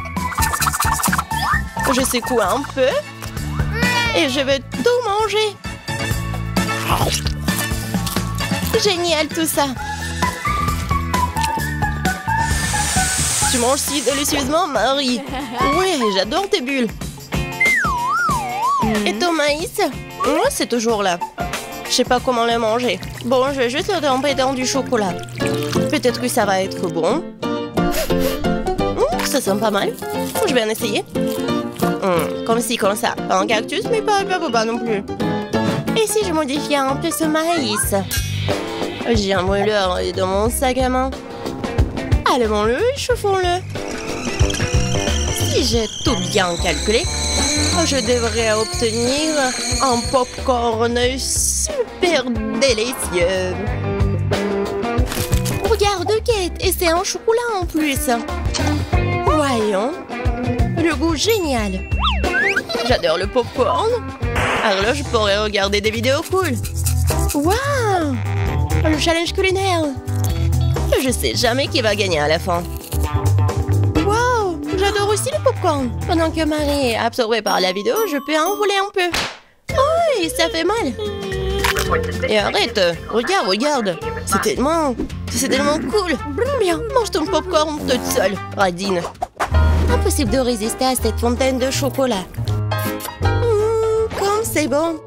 S5: Je secoue un peu. Et je vais tout manger. Génial tout ça. Tu manges si délicieusement, Marie. Ouais, j'adore tes bulles. Et ton maïs? Ouais, c'est toujours là. Je sais pas comment le manger. Bon, je vais juste le tremper dans du chocolat. Peut-être que ça va être bon. Ça sent pas mal. Je vais en essayer. Comme ci, comme ça. Pas un cactus, mais pas non plus. Et si je modifiais un peu ce maïs? J'ai un mouleur dans mon sac à main. Allumons-le et chauffons-le. Si j'ai tout bien calculé, je devrais obtenir un popcorn super délicieux. Regarde, Kate, et c'est un chocolat en plus. Voyons, le goût génial. J'adore le popcorn. Alors là, je pourrais regarder des vidéos cool. Waouh! Le challenge culinaire. Je sais jamais qui va gagner à la fin. Waouh! J'adore aussi le popcorn. Pendant que Marie est absorbée par la vidéo, je peux en voler un peu. Oh, ça fait mal. Et arrête. Regarde. C'est tellement cool. Bien, mange ton popcorn toute seule, Radine. Impossible de résister à cette fontaine de chocolat. Comme c'est bon.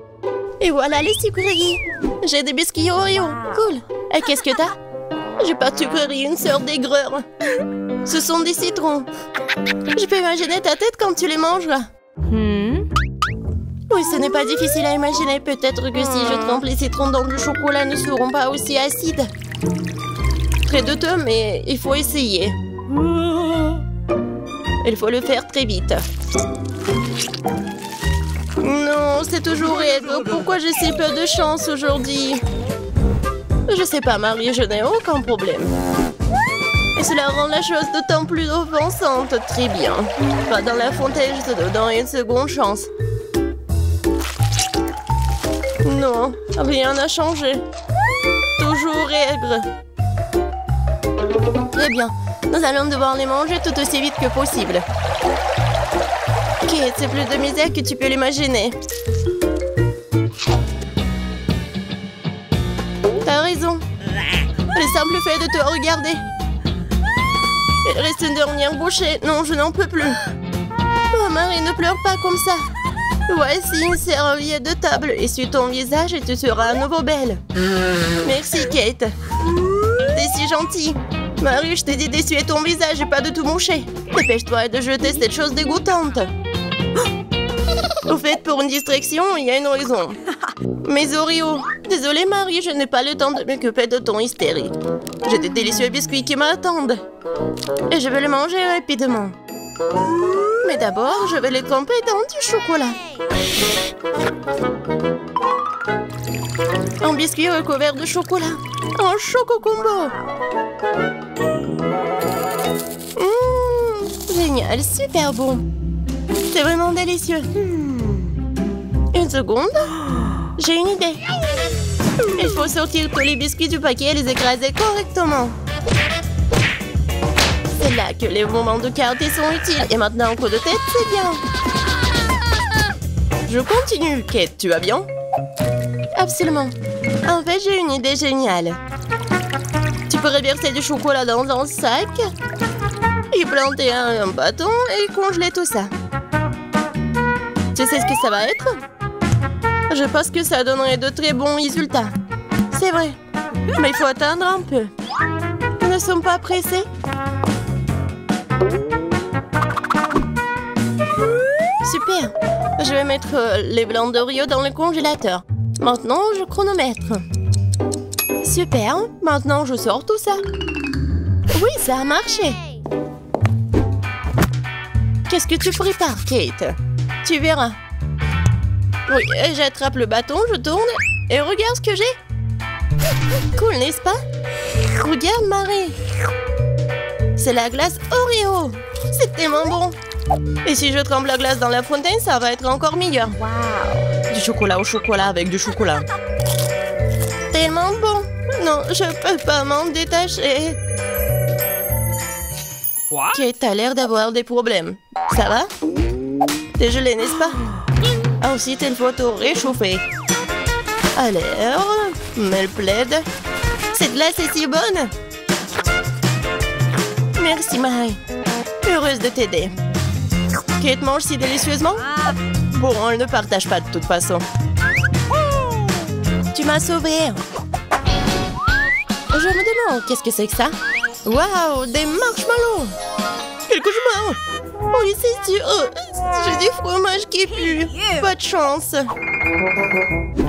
S5: Et voilà les sucreries. J'ai des biscuits Oreo. Cool. Et qu'est-ce que t'as? J'ai pas de sucrerie, une sœur d'aigreur. Ce sont des citrons. Je peux imaginer ta tête quand tu les mangeras. Oui, ce n'est pas difficile à imaginer. Peut-être que si je trempe les citrons dans du chocolat, ne seront pas aussi acides. Très douteux, mais il faut essayer. Il faut le faire très vite. Non, c'est toujours aigre. Pourquoi j'ai si peu de chance aujourd'hui? Je sais pas, Marie, je n'ai aucun problème. Et cela rend la chose d'autant plus offensante. Très bien. Pas dans la fontaine, je te donne une seconde chance. Non, rien n'a changé. Toujours aigre. Très bien. Nous allons devoir les manger tout aussi vite que possible. Kate, c'est plus de misère que tu peux l'imaginer. T'as raison. Le simple fait de te regarder. Il reste une dernière bouchée. Non, je n'en peux plus. Oh, Marie, ne pleure pas comme ça. Voici une serviette de table. Essuie ton visage et tu seras à nouveau belle. Merci, Kate. T'es si gentille. Marie, je t'ai dit d'essuyer ton visage et pas de tout moucher. Dépêche-toi de jeter cette chose dégoûtante. Au fait, pour une distraction, il y a une raison. Mes Oreos. Désolée, Marie, je n'ai pas le temps de m'occuper de ton hystérie. J'ai des délicieux biscuits qui m'attendent. Et je vais les manger rapidement. Mais d'abord, je vais les tremper dans du chocolat. Un biscuit recouvert de chocolat. Un choco combo. Génial, super bon. C'est vraiment délicieux. Une seconde. J'ai une idée. Il faut sortir tous les biscuits du paquet et les écraser correctement. C'est là que les moments de quartier sont utiles. Et maintenant, un coup de tête, c'est bien. Je continue. Kate, tu vas bien? Absolument. En fait, j'ai une idée géniale. Tu pourrais verser du chocolat dans un sac, y planter un bâton et congeler tout ça. Tu sais ce que ça va être? Je pense que ça donnerait de très bons résultats. C'est vrai. Mais il faut attendre un peu. Nous ne sommes pas pressés.
S2: super. Je vais mettre les blancs d'Oreo dans le congélateur. Maintenant, je chronomètre. Super. Maintenant, je sors tout ça. Oui, ça a marché. Qu'est-ce que tu prépares, Kate? Tu verras. Oui, j'attrape le bâton, je tourne et regarde ce que j'ai. Cool, n'est-ce pas? Regarde, Marie. C'est la glace Oreo. C'est tellement bon. Et si je trempe la glace dans la fontaine, ça va être encore meilleur. Wow. Du chocolat au chocolat avec du chocolat. Tellement bon. Non, je peux pas m'en détacher. Kate a l'air d'avoir des problèmes. Ça va? T'es gelé, n'est-ce pas? Ensuite, il faut tout réchauffer. Alors, me plaide. Cette glace est si bonne. Merci, Marie. Heureuse de t'aider. Kate mange si délicieusement? Bon, elle ne partage pas de toute façon. Tu m'as sauvée. Je me demande, qu'est-ce que c'est que ça? Waouh, des marshmallows! Quelque chose. Oui, c'est sûr. J'ai du fromage qui pue. Pas de chance.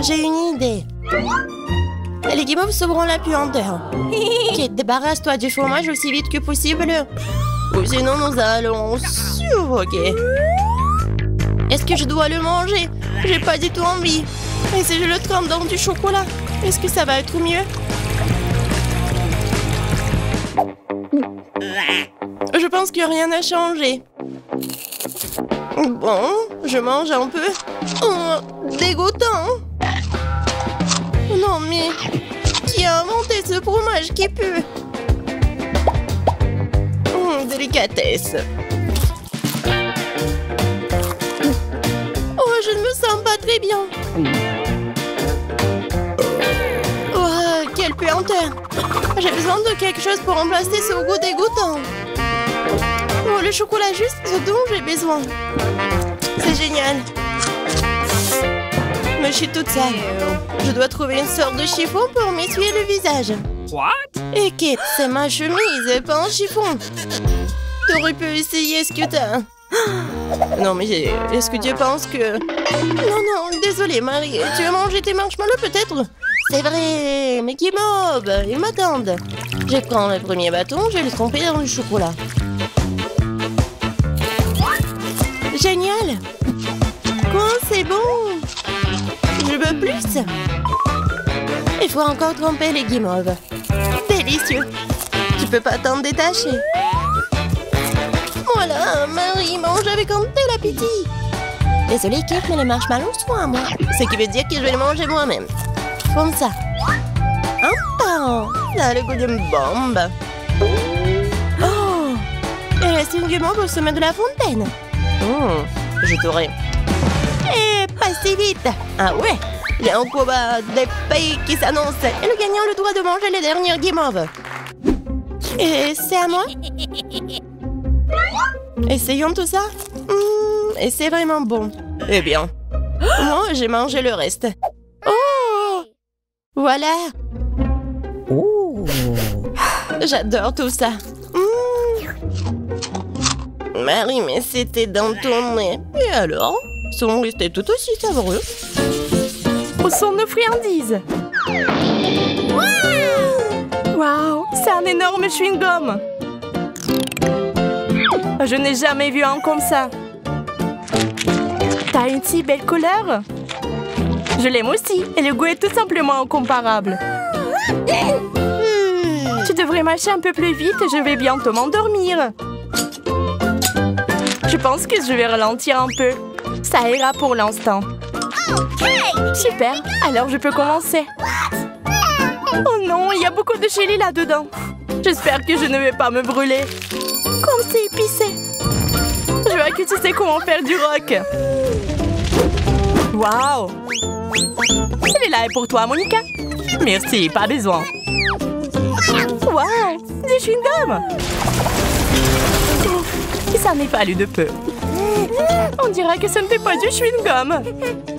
S2: J'ai une idée. Les guimauves sauveront la puanteur. Kate, débarrasse-toi du fromage aussi vite que possible. Ou sinon, nous allons suffoquer. Est-ce que je dois le manger? J'ai pas du tout envie. Et si je le trempe dans du chocolat, est-ce que ça va être mieux? Je pense que rien n'a changé. Bon, je mange un peu. Oh, dégoûtant. Non, mais qui a inventé ce fromage qui pue? Délicatesse. Oh, je ne me sens pas très bien. Oh, quelle puanteur. J'ai besoin de quelque chose pour remplacer ce goût dégoûtant. Oh, le chocolat juste ce dont j'ai besoin. C'est génial. Mais je suis toute sale. Je dois trouver une sorte de chiffon pour m'essuyer le visage.
S4: What?
S2: Et Kate, c'est ma chemise, pas un chiffon. T'aurais pu essayer ce que t'as. Non, mais est-ce que tu penses que... Non, désolée, Marie. Tu as mangé tes marshmallows, peut-être? C'est vrai, mais qui mob, ils m'attendent. Je prends le premier bâton, je vais le tremper dans le chocolat. Génial. Quoi, c'est bon. Je veux plus. Il faut encore tremper les guimauves. Délicieux. Tu peux pas t'en détacher. Voilà, Marie mange avec un tel appétit. Désolée, Kate, mais les marshmallows sont à moi. Ce qui veut dire que je vais les manger moi-même. Comme ça. Ça a le goût d'une bombe. Oh, il reste une guimauve au sommet de la fontaine. Je t'aurai. Et pas si vite. Ah ouais, il y a un combat des pays qui s'annonce. Et le gagnant a le droit de manger les dernières guimauves. Et c'est à moi. Essayons tout ça. Et c'est vraiment bon. Eh bien, moi, j'ai mangé le reste. Oh, voilà. Oh, j'adore tout ça. Marie, mais c'était dans ton nez. Et alors? Sont restés tout aussi savoureux. Où sont nos friandises? Waouh, c'est un énorme chewing-gum. Je n'ai jamais vu un comme ça. T'as une si belle couleur. Je l'aime aussi et le goût est tout simplement incomparable. Tu devrais mâcher un peu plus vite et je vais bientôt m'endormir. Je pense que je vais ralentir un peu. Ça ira pour l'instant. Super, alors je peux commencer. Oh non, il y a beaucoup de chili là-dedans. J'espère que je ne vais pas me brûler. Comme c'est épicé. Je vois que tu sais comment faire du rock. Waouh. Celui-là est pour toi, Monica. Merci, pas besoin. Waouh, du chewing-gum. Et ça n'est pas fallu de peu. On dirait que ce n'était pas du chewing-gum.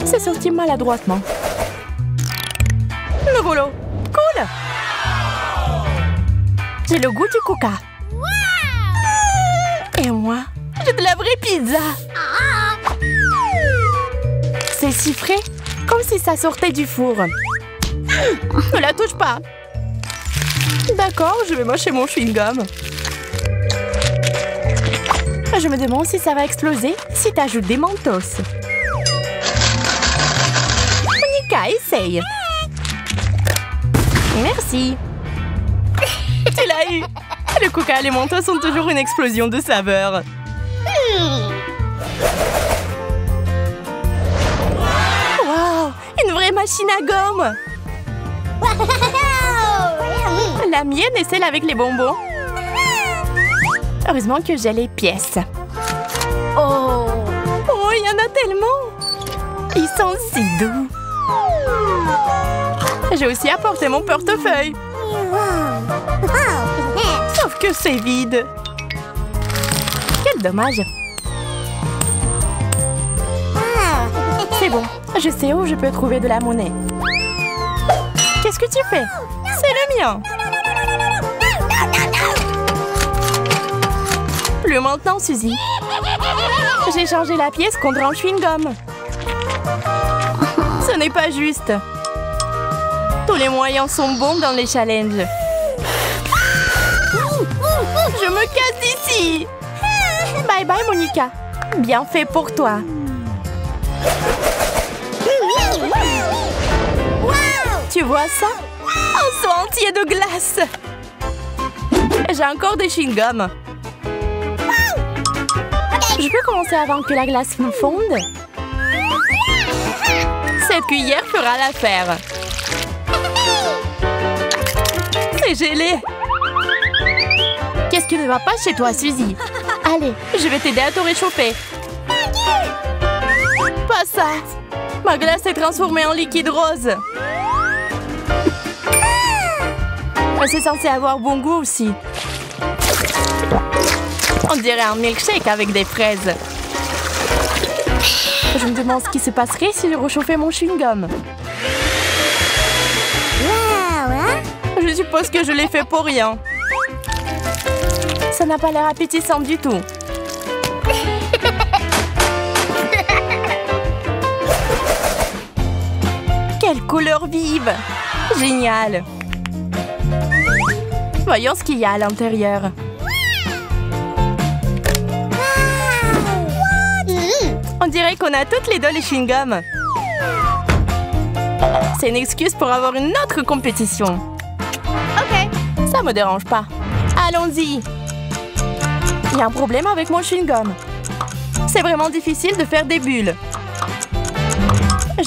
S2: C'est sorti maladroitement. Le boulot. Cool. J'ai le goût du coca. Et moi, j'ai de la vraie pizza. C'est si frais, comme si ça sortait du four. Ne la touche pas. D'accord, je vais mâcher mon chewing-gum. Je me demande si ça va exploser si t'ajoutes des mentos. Monica, essaye. Merci. Tu l'as eu. Le coca et les mentos sont toujours une explosion de saveur. Wow, une vraie machine à gomme. La mienne est celle avec les bonbons. Heureusement que j'ai les pièces. Oh, il y en a tellement. Ils sont si doux. J'ai aussi apporté mon portefeuille. Sauf que c'est vide. Quel dommage. C'est bon, je sais où je peux trouver de la monnaie. Qu'est-ce que tu fais? C'est le mien. Plus maintenant, Suzy. J'ai changé la pièce contre un chewing-gum. Ce n'est pas juste. Tous les moyens sont bons dans les challenges. Je me casse d'ici. Bye bye, Monica. Bien fait pour toi. Tu vois ça? Un seau entier de glace. J'ai encore des chewing-gums. Je peux commencer avant que la glace me fonde? Cette cuillère fera l'affaire. C'est gelé. Qu'est-ce qui ne va pas chez toi, Suzy? Allez, je vais t'aider à te réchauffer. Pas ça. Ma glace est transformée en liquide rose. C'est censé avoir bon goût aussi. On dirait un milkshake avec des fraises. Je me demande ce qui se passerait si je réchauffais mon chewing-gum. Je suppose que je l'ai fait pour rien. Ça n'a pas l'air appétissant du tout. Quelle couleur vive! Génial! Voyons ce qu'il y a à l'intérieur. On dirait qu'on a toutes les deux les chewing-gums. C'est une excuse pour avoir une autre compétition. Ok, ça me dérange pas. Allons-y. Il y a un problème avec mon chewing-gum. C'est vraiment difficile de faire des bulles.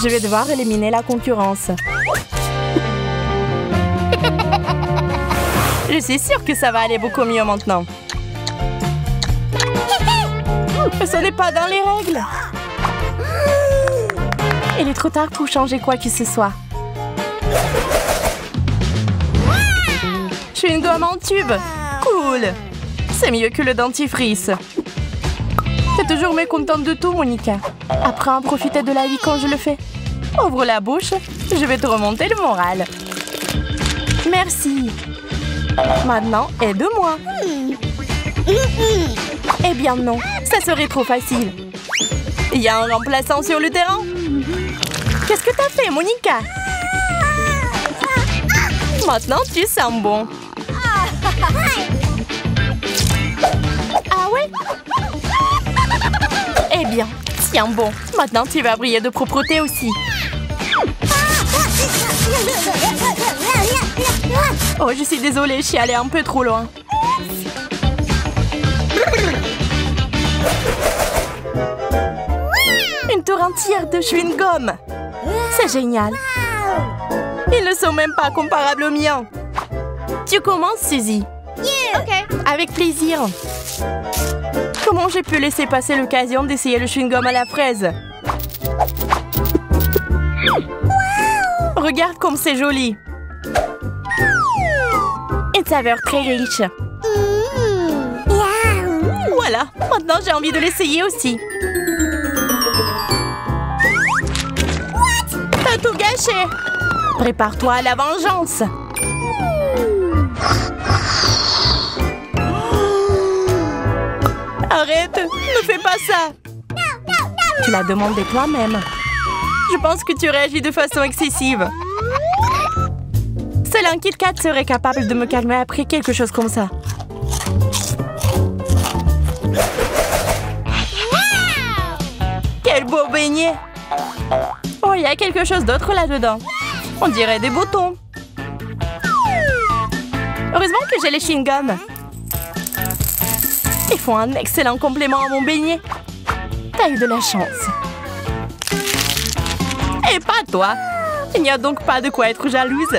S2: Je vais devoir éliminer la concurrence. Je suis sûre que ça va aller beaucoup mieux maintenant. Ce n'est pas dans les règles. Il est trop tard pour changer quoi que ce soit. Je suis une gomme en tube. Cool. C'est mieux que le dentifrice. T'es toujours mécontente de tout, Monica. Apprends à profiter de la vie quand je le fais. Ouvre la bouche. Je vais te remonter le moral. Merci. Maintenant, aide-moi. Eh bien non, ça serait trop facile. Il y a un remplaçant sur le terrain. Qu'est-ce que t'as fait, Monica? Maintenant, tu sens bon. Ah ouais? Eh bien, tiens bon. Maintenant, tu vas briller de propreté aussi. Oh, je suis désolée, je suis allée un peu trop loin. Une tour entière de chewing-gum. C'est génial. Ils ne sont même pas comparables aux miens. Tu commences, Suzy? Ok. Avec plaisir. Comment j'ai pu laisser passer l'occasion d'essayer le chewing-gum à la fraise? Regarde comme c'est joli. Une saveur très riche. Voilà, maintenant j'ai envie de l'essayer aussi. T'as tout gâché. Prépare-toi à la vengeance. Arrête, ne fais pas ça. Tu l'as demandé toi-même. Je pense que tu réagis de façon excessive. Seul un Kit Kat serait capable de me calmer après quelque chose comme ça. Quel beau beignet! Oh, il y a quelque chose d'autre là-dedans. On dirait des boutons. Heureusement que j'ai les chewing-gums. Ils font un excellent complément à mon beignet. T'as eu de la chance. Et pas toi. Il n'y a donc pas de quoi être jalouse.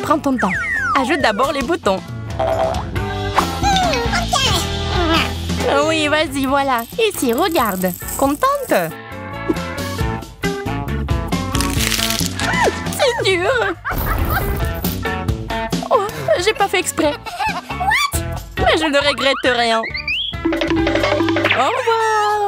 S2: Prends ton temps. Ajoute d'abord les boutons. Oui, vas-y, voilà. Ici, regarde. Contente? C'est dur. Oh, j'ai pas fait exprès. Mais je ne regrette rien. Au revoir.